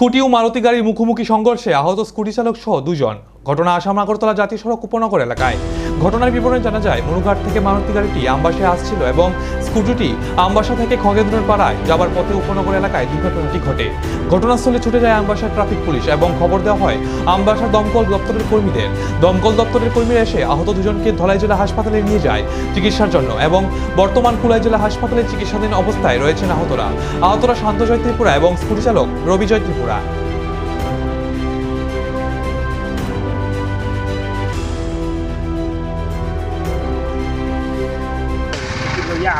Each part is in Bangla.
স্কুটি ও মারুতি গাড়ির মুখোমুখি সংঘর্ষে আহত স্কুটি চালক সহ দুজন। ঘটনা আসাম আগরতলা জাতীয় সড়ক উপনগর এলাকায়। ঘটনার বিবরণে জানা যায়, মনুঘাট থেকে মারুতি গাড়িটি আমবাসায় আসছিল এবং স্কুটিটি আমবাসা থেকে খগেন্দ্রের পাড়ায় যাবার পথে উপনগর এলাকায় দুর্ঘটনাটি ঘটে। ঘটনাস্থলে ছুটে যায় আমবাসার ট্রাফিক পুলিশ এবং খবর দেওয়া হয় আমবাসার দমকল দপ্তরের কর্মীদের। দমকল দপ্তরের কর্মীরা এসে আহত দুজনকে ধলাই জেলা হাসপাতালে নিয়ে যায় চিকিৎসার জন্য এবং বর্তমান কুলাই জেলা হাসপাতালে চিকিৎসাধীন অবস্থায় রয়েছেন আহতরা শান্তজয় ত্রিপুরা এবং স্কুটি চালক রবিজয় ত্রিপুরা।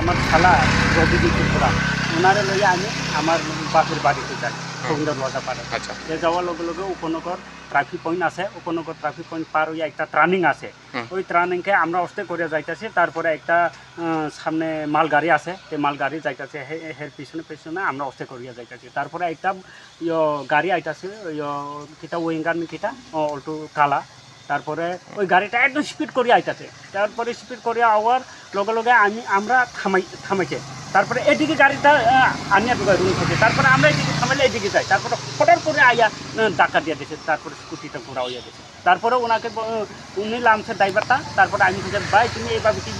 আমার খালা রবিজি ত্রিপুরা ওনারে লইয়া আমি আমার বাপের বাড়িতে যাই সৌন্দর লজা পাড়ে। এ যাওয়ার লগে লগে উপনগর ট্রাফিক পয়েন্ট আছে, উপনগর ট্রাফিক পয়েন্ট পার হইয়া একটা ট্রানিং আছে। ওই ট্রানিংকে আমরা অস্তে করে যাইতেছি। তারপরে একটা সামনে মালগাড়ি আছে, এই মালগাড়ি যাইতেছে, হের পিছনে পিছনে আমরা অস্তে করিয়া যাইতেছি। তারপরে একটা গাড়ি আইতাছে, কিটা উইঙ্গার কিটা অল্টু কালা। তারপরে ওই গাড়িটা একদম স্পিড করে আইতাছে। তারপরে স্পিড করে আওয়ার লগে লগে আমরা থামাইছে। তারপরে এদিকে গাড়িটা আনিয়া ঢুকায় রুম থেকে। তারপরে আমরা এদিকে থামাইলে এদিকে যাই। তারপরে হঠাৎ করে আইয়া ডাকা দিয়ে দিয়েছে। তারপরে স্কুটিটা ঘোরা হইয়া গেছে। তারপরে ওনাকে উনি নামছে ড্রাইভারটা। তারপরে আমি বলছি, ভাই তুমি এইভাবে কি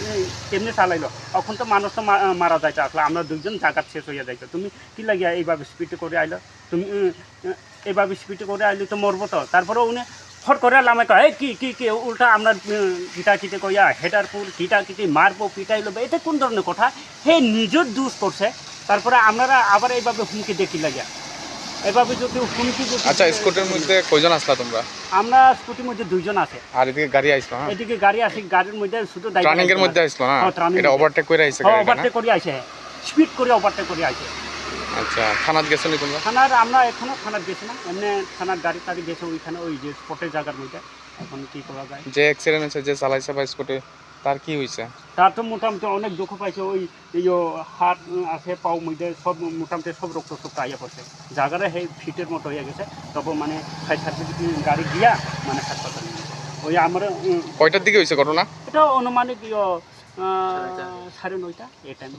কেমনি চালাইলো? তখন তো মানুষ তো মারা যাইতে আসলো, আমরা দুইজন জায়গা শেষ হইয়া যাইতো। তুমি কি লাগিয়া এইভাবে স্পিডে করে আইলো? তুমি এইভাবে স্পিডে করে আইলে তো মরবো তো। তারপরে উনি ফট করে লামে কয়, কি কি কি উল্টা আমরা কিটা কিটে কইয়া হেডারপুর কিটা কিটি মারবো পিটাই লবে, এটা কোন ধরনের কথা? হে নিজের দোষ করছে। তারপরে আপনারা আবার এইভাবে হুমকি দেখি লাগিয়া এভাবে যদি হুমকি। আচ্ছা, স্কুটির মধ্যে কয়জন আসলা তোমরা? আমরা স্কুটির মধ্যে দুইজন আছে। আর এদিকে গাড়ি আইছো? হ্যাঁ, এদিকে গাড়ি আছে, গাড়ির মধ্যে শুধু ট্রানিং এর মধ্যে আইছো না? এটা ওভারটেক করে আইছে গাড়িটা? ওভারটেক করে আইছে, স্পিড করে ওভারটেক করে আইছে। আচ্ছা, থানাত গেছনি তোমরা? থানার আমরা এখনো থানার গেছি না, এমনি থানার গাড়ি টাড়ি গেছে ওইখানে, ওই যে স্পটের জায়গার মধ্যে। এখন কি করা যায়? যে অ্যাক্সিডেন্ট হয়েছে, যে চালাইছে বা স্কুটি, তার কি হয়েছে? তার তো মোটামুটি অনেক দুঃখ পাইছে। ওই হাত আছে, পাও মধ্যে সব মোটামুটি সব রক্ত সব আইয়া পড়ছে। জায়গাটা হে ফিটের মতো হয়ে গেছে। তবে মানে ফায়ার সার্ভিস গাড়ি গিয়া মানে হাসপাতালে ওই আমরা। কয়টার দিকে হয়েছে ঘটনা? এটা অনুমানিক 9:30 এই টাইম।